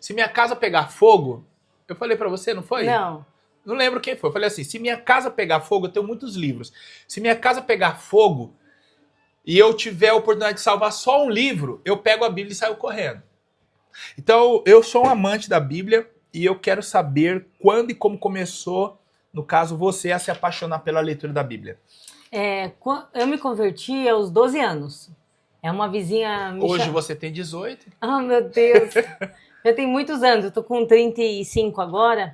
se minha casa pegar fogo, eu falei pra você, não foi? Não. Não lembro quem foi. Eu falei assim, se minha casa pegar fogo, eu tenho muitos livros. Se minha casa pegar fogo e eu tiver a oportunidade de salvar só um livro, eu pego a Bíblia e saio correndo. Então, eu sou um amante da Bíblia e eu quero saber quando e como começou, no caso, você a se apaixonar pela leitura da Bíblia. Eu me converti aos 12 anos. É uma vizinha... Hoje você tem 18. Ah, meu Deus. Já tem muitos anos. Eu tô com 35 agora.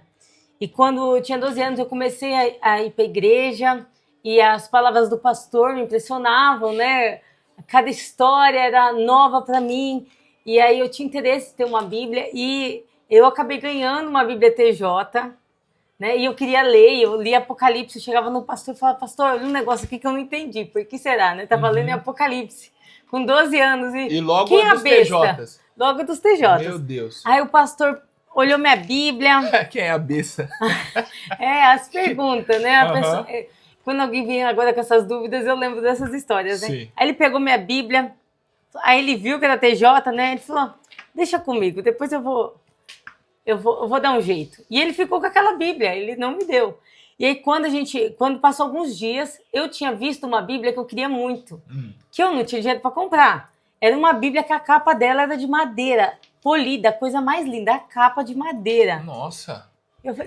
E quando eu tinha 12 anos, eu comecei a ir para a igreja e as palavras do pastor me impressionavam, né? Cada história era nova para mim. E aí eu tinha interesse em ter uma Bíblia e eu acabei ganhando uma Bíblia TJ, né? E eu queria ler, eu li Apocalipse, eu chegava no pastor e falava, pastor, olha um negócio aqui que eu não entendi, por que será, né? Tava lendo em Apocalipse, com 12 anos. E logo quem é dos besta? TJs. Logo dos TJs. Meu Deus. Aí o pastor olhou minha Bíblia. Quem é a besta? As perguntas, né? A Aham. pessoa, quando alguém vem agora com essas dúvidas, eu lembro dessas histórias, né? Sim. Aí ele pegou minha Bíblia, aí ele viu que era TJ, né? Ele falou, deixa comigo, depois eu vou dar um jeito. E ele ficou com aquela Bíblia, ele não me deu. E aí, quando passou alguns dias, eu tinha visto uma Bíblia que eu queria muito, que eu não tinha dinheiro para comprar. Era uma Bíblia que a capa dela era de madeira, polida, a coisa mais linda, a capa de madeira. Nossa.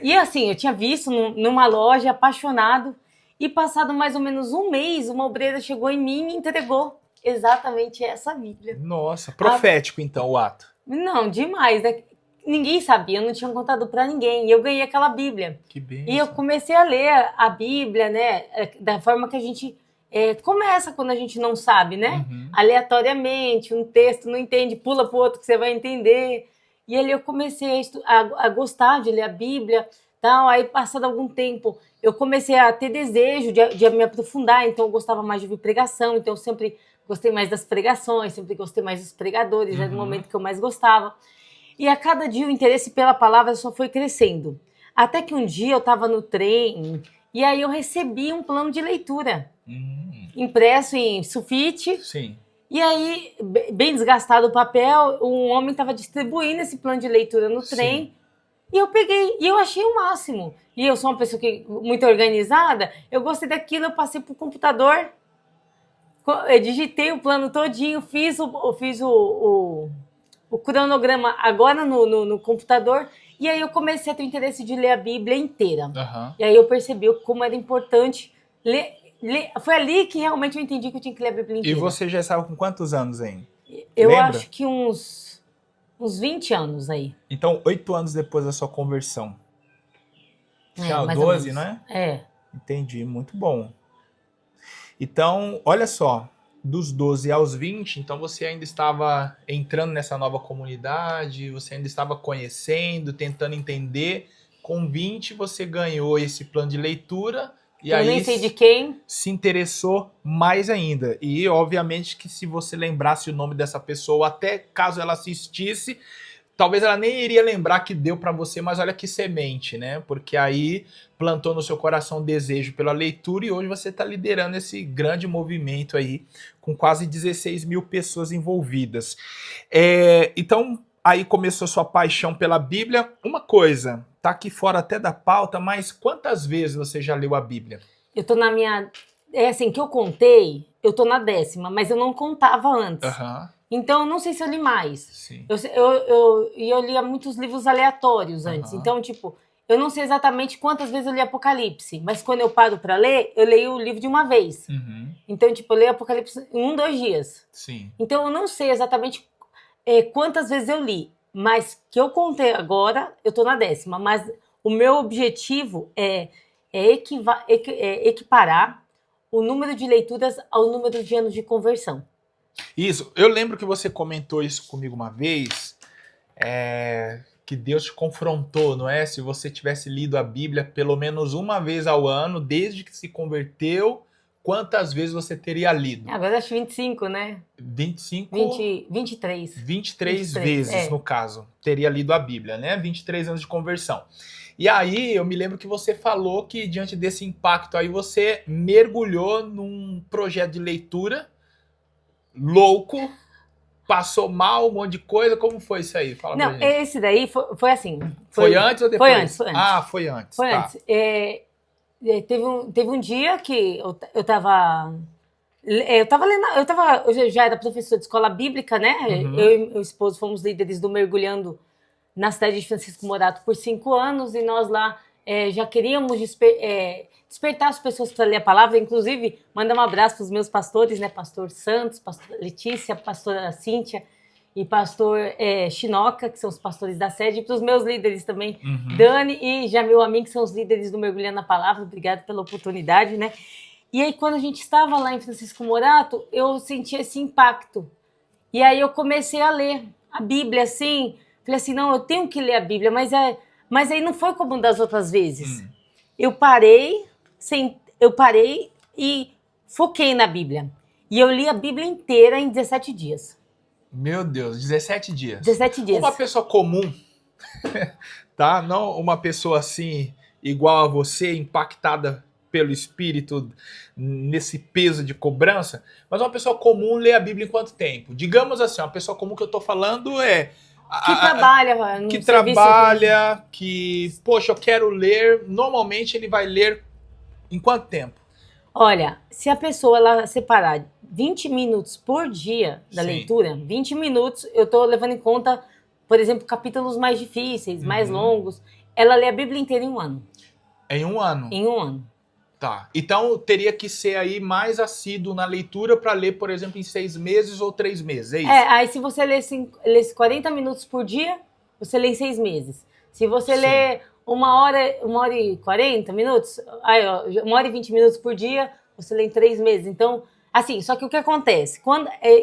E assim, eu tinha visto numa loja, apaixonado, e passado mais ou menos um mês, uma obreira chegou em mim e me entregou exatamente essa Bíblia. Nossa, profético então o ato. Não, demais, né? Ninguém sabia, eu não tinha contado para ninguém. E eu ganhei aquela Bíblia. Que bênção. E eu comecei a ler a Bíblia, né? Da forma que a gente começa quando a gente não sabe, né? Aleatoriamente, um texto não entende, pula para o outro que você vai entender. E ali eu comecei a gostar de ler a Bíblia, tal. Aí, passado algum tempo, eu comecei a ter desejo de me aprofundar. Então, eu gostava mais de ouvir pregação. Então, eu sempre gostei mais das pregações, sempre gostei mais dos pregadores. Era o momento que eu mais gostava. E a cada dia o interesse pela palavra só foi crescendo. Até que um dia eu estava no trem e aí eu recebi um plano de leitura impresso em sulfite. Sim. E aí, bem desgastado o papel, um homem estava distribuindo esse plano de leitura no trem. Sim. E eu peguei, e eu achei o máximo. E eu sou uma pessoa muito organizada, eu gostei daquilo, eu passei para o computador, eu digitei o plano todinho, fiz o cronograma agora no computador, e aí eu comecei a ter interesse de ler a Bíblia inteira. E aí eu percebi como era importante ler. Foi ali que realmente eu entendi que eu tinha que ler a Bíblia inteira. E você já estava com quantos anos ainda? Eu Lembra? acho que uns 20 anos aí. Então, 8 anos depois da sua conversão. Mais ou 12, menos. não é? É. Entendi, muito bom. Então, olha só, dos 12 aos 20, então você ainda estava entrando nessa nova comunidade, você ainda estava conhecendo, tentando entender. Com 20 você ganhou esse plano de leitura e Eu aí nem sei de quem. se interessou mais ainda. E obviamente que se você lembrasse o nome dessa pessoa, até caso ela assistisse, talvez ela nem iria lembrar que deu para você, mas olha que semente, né? Porque aí plantou no seu coração desejo pela leitura e hoje você está liderando esse grande movimento aí, com quase 16 mil pessoas envolvidas. Então, aí começou sua paixão pela Bíblia. Uma coisa, tá aqui fora até da pauta, mas quantas vezes você já leu a Bíblia? Eu tô na minha... assim, que eu contei, eu tô na 10ª, mas eu não contava antes. Então, eu não sei se eu li mais. Sim. Eu lia muitos livros aleatórios antes. Então, tipo, eu não sei exatamente quantas vezes eu li Apocalipse, mas quando eu paro para ler, eu leio o livro de uma vez. Então, tipo, eu leio Apocalipse em 2 dias. Sim. Então, eu não sei exatamente quantas vezes eu li, mas que eu contei agora, eu tô na 10ª. Mas o meu objetivo é equiparar o número de leituras ao número de anos de conversão. Isso, eu lembro que você comentou isso comigo uma vez, que Deus te confrontou, não é? Se você tivesse lido a Bíblia pelo menos uma vez ao ano, desde que se converteu, quantas vezes você teria lido? Agora acho 25, né? 25? 23. 23 vezes, no caso, teria lido a Bíblia, né? 23 anos de conversão. E aí, eu me lembro que você falou que, diante desse impacto aí, você mergulhou num projeto de leitura louco, passou mal, um monte de coisa? Como foi isso aí? Fala pra Não, gente. esse daí foi assim. Foi antes ou depois? Foi antes. Ah, foi antes. Foi tá. antes. Teve um dia que eu tava. Eu tava lendo, eu já era professora de escola bíblica, né? Uhum. Eu e meu esposo fomos líderes do Mergulhando na cidade de Francisco Morato por 5 anos e nós lá já queríamos despertar as pessoas para ler a palavra. Inclusive, mandar um abraço para os meus pastores, né? Pastor Santos, pastor Letícia, pastora Cíntia e pastor Chinoca, que são os pastores da sede, e para os meus líderes também, Dani e Jamil Amin, que são os líderes do Mergulhando na Palavra. Obrigado pela oportunidade, né? E aí, quando a gente estava lá em Francisco Morato, eu senti esse impacto. E aí eu comecei a ler a Bíblia, assim. Falei assim, não, eu tenho que ler a Bíblia, mas aí não foi como das outras vezes. Eu parei e foquei na Bíblia. E eu li a Bíblia inteira em 17 dias. Meu Deus, 17 dias. 17 dias. Uma pessoa comum, tá? Não uma pessoa assim, igual a você, impactada pelo Espírito nesse peso de cobrança, mas uma pessoa comum lê a Bíblia em quanto tempo? Digamos assim, uma pessoa comum que eu tô falando que trabalha, poxa, eu quero ler, normalmente ele vai ler em quanto tempo? Olha, se a pessoa ela separar 20 minutos por dia da leitura, 20 minutos, eu tô levando em conta, por exemplo, capítulos mais difíceis, mais longos, ela lê a Bíblia inteira em um ano. Em um ano? Em um ano. Tá. Então teria que ser aí mais assíduo na leitura para ler, por exemplo, em 6 meses ou 3 meses, é isso? Aí se você lesse 40 minutos por dia, você lê em 6 meses. Se você lê 1h40 minutos, 1h20 minutos por dia, você lê em 3 meses. Então, assim, só que o que acontece?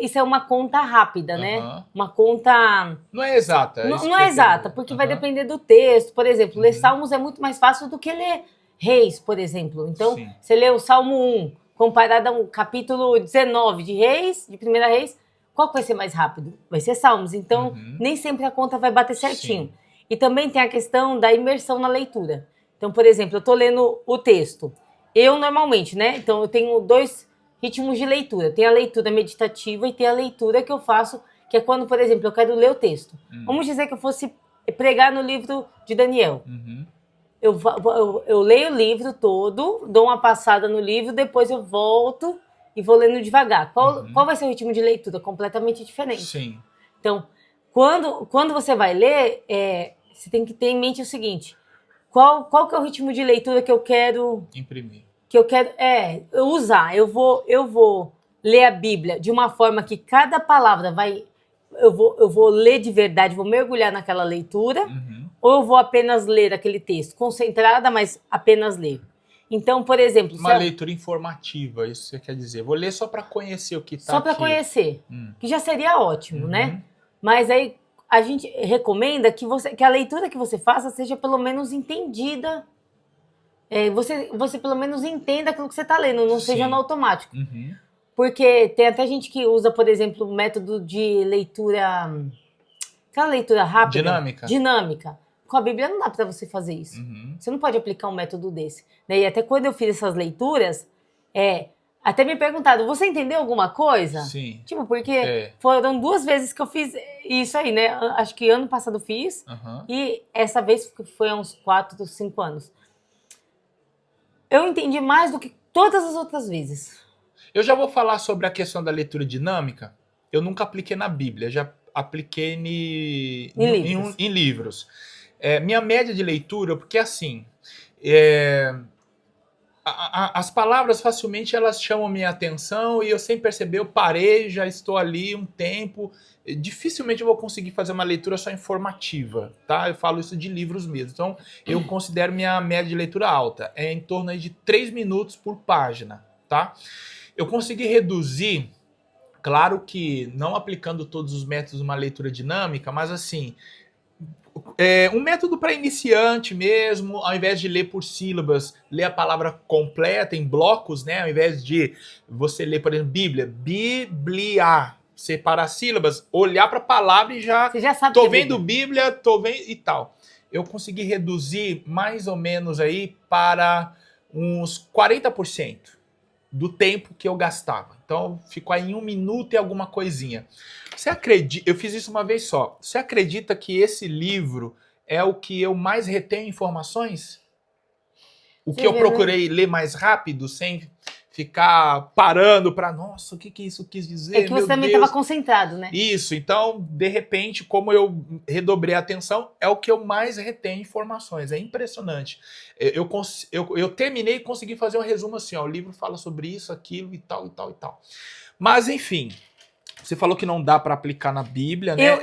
Isso é uma conta rápida, né? Uma conta... Não é exata. Não é exata, porque vai depender do texto. Por exemplo, ler Salmos é muito mais fácil do que ler Reis, por exemplo. Então, você lê o Salmo 1, comparado ao capítulo 19 de Reis, de 1 Reis, qual que vai ser mais rápido? Vai ser Salmos. Então, nem sempre a conta vai bater certinho. E também tem a questão da imersão na leitura. Então, por exemplo, eu estou lendo o texto. Eu, normalmente, né? Então, eu tenho 2 ritmos de leitura. Tem a leitura meditativa e tem a leitura que eu faço, que é quando, por exemplo, eu quero ler o texto. Vamos dizer que eu fosse pregar no livro de Daniel. Eu leio o livro todo, dou uma passada no livro, depois eu volto e vou lendo devagar. Qual vai ser o ritmo de leitura? Completamente diferente. Sim. Então, quando você vai ler, você tem que ter em mente o seguinte: qual que é o ritmo de leitura que eu quero imprimir? Que eu quero usar. Eu vou ler a Bíblia de uma forma que cada palavra eu vou ler de verdade, vou mergulhar naquela leitura. Ou eu vou apenas ler aquele texto, concentrada, mas apenas ler. Então, por exemplo... Uma leitura informativa, isso você quer dizer. Vou ler só para conhecer o que está aqui. Só para conhecer, que já seria ótimo, né? Mas aí a gente recomenda que a leitura que você faça seja pelo menos entendida. Você pelo menos entenda aquilo que você está lendo, não seja no automático. Porque tem até gente que usa, por exemplo, o método de leitura... Aquela leitura rápida. Dinâmica. Com a Bíblia não dá para você fazer isso. Você não pode aplicar um método desse. E até quando eu fiz essas leituras, até me perguntaram, você entendeu alguma coisa? Sim. Tipo, porque foram 2 vezes que eu fiz isso aí, né? Acho que ano passado eu fiz. E essa vez foi há uns 4 ou 5 anos. Eu entendi mais do que todas as outras vezes. Eu já vou falar sobre a questão da leitura dinâmica. Eu nunca apliquei na Bíblia, já apliquei em livros. Minha média de leitura, porque assim, as palavras facilmente elas chamam minha atenção e eu sem perceber eu parei, já estou ali um tempo, dificilmente eu vou conseguir fazer uma leitura só informativa, tá? Eu falo isso de livros mesmo, então eu considero minha média de leitura alta, é em torno aí de 3 minutos por página, tá? Eu consegui reduzir, claro que não aplicando todos os métodos de uma leitura dinâmica, mas assim, um método para iniciante mesmo, ao invés de ler por sílabas, ler a palavra completa em blocos, né? Ao invés de você ler, por exemplo, Bíblia, separar sílabas, olhar para a palavra e você já sabe tô vendo Bíblia, tô vendo e tal. Eu consegui reduzir mais ou menos aí para uns 40%. do tempo que eu gastava. Então, ficou aí em 1 minuto e alguma coisinha. Você acredita... Eu fiz isso uma vez só. Você acredita que esse livro é o que eu mais retenho informações? O que eu procurei ler mais rápido, sem ficar parando para, nossa, o que isso quis dizer? É que você também estava concentrado, né? Isso, então, de repente, como eu redobrei a atenção, é o que eu mais retenho informações. É impressionante. Eu terminei e consegui fazer um resumo assim, ó, o livro fala sobre isso, aquilo e tal, e tal, e tal. Mas, enfim, você falou que não dá para aplicar na Bíblia, né?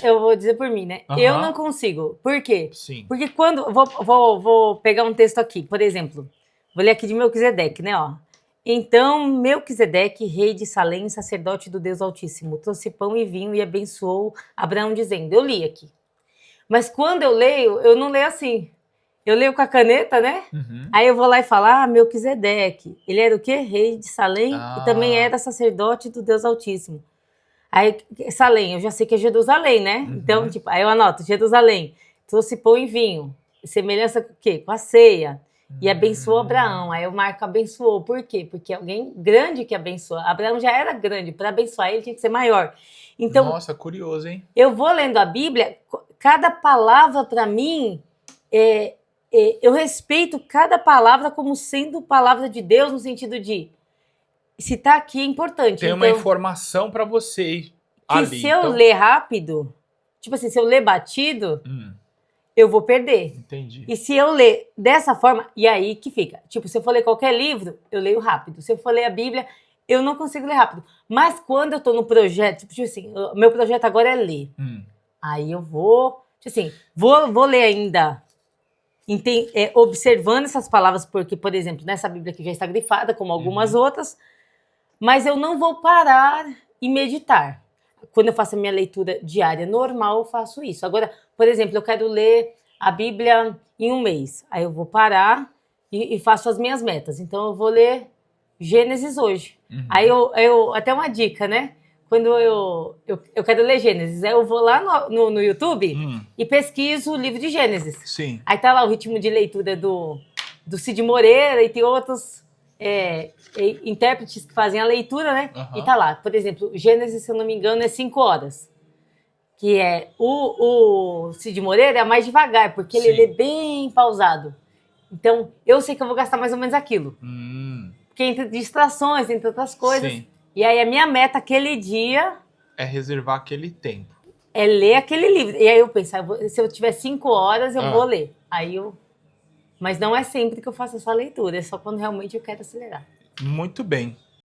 Eu vou dizer por mim, né? Eu não consigo. Por quê? Sim. Porque quando... Vou pegar um texto aqui, por exemplo. Vou ler aqui de Melquisedeque, né? Ó. Então, Melquisedeque, rei de Salém, sacerdote do Deus Altíssimo, trouxe pão e vinho e abençoou Abraão, dizendo... Eu li aqui. Mas quando eu leio, eu não leio assim. Eu leio com a caneta, né? Aí eu vou lá e falo, Melquisedeque. Ele era o quê? Rei de Salém e também era sacerdote do Deus Altíssimo. Aí, Salém, eu já sei que é Jerusalém, né? Então, tipo, aí eu anoto, Jerusalém, trouxe pão e vinho. Semelhança com o quê? Com a ceia. E abençoou Abraão. Aí eu marco abençoou. Por quê? Porque alguém grande que abençoa. Abraão já era grande. Para abençoar ele tinha que ser maior. Então, nossa, curioso, hein? Eu vou lendo a Bíblia, cada palavra para mim, eu respeito cada palavra como sendo palavra de Deus, no sentido de, se tá aqui é importante. Tem uma informação para você ali. Que se eu ler rápido, tipo assim, se eu ler batido, eu vou perder. Entendi. E se eu ler dessa forma, e aí que fica. Tipo, se eu for ler qualquer livro, eu leio rápido. Se eu for ler a Bíblia, eu não consigo ler rápido. Mas quando eu tô no projeto, tipo assim, o meu projeto agora é ler. Aí eu vou, tipo assim, vou ler ainda, observando essas palavras, porque, por exemplo, nessa Bíblia aqui já está grifada, como algumas outras, mas eu não vou parar e meditar. Quando eu faço a minha leitura diária normal, eu faço isso. Agora, por exemplo, eu quero ler a Bíblia em 1 mês. Aí eu vou parar e faço as minhas metas. Então, eu vou ler Gênesis hoje. Aí até uma dica, né? Quando eu quero ler Gênesis, aí eu vou lá no YouTube e pesquiso o livro de Gênesis. Sim. Aí tá lá o ritmo de leitura do Cid Moreira e tem outros intérpretes que fazem a leitura, né? E tá lá. Por exemplo, Gênesis, se eu não me engano, é 5 horas. Que é o Cid Moreira é mais devagar, porque ele lê bem pausado. Então, eu sei que eu vou gastar mais ou menos aquilo. Porque entre distrações, entre outras coisas. Sim. E aí a minha meta aquele dia... é reservar aquele tempo. É ler aquele livro. E aí eu penso, se eu tiver 5 horas, eu vou ler. Mas não é sempre que eu faço essa leitura, é só quando realmente eu quero acelerar. Muito bem.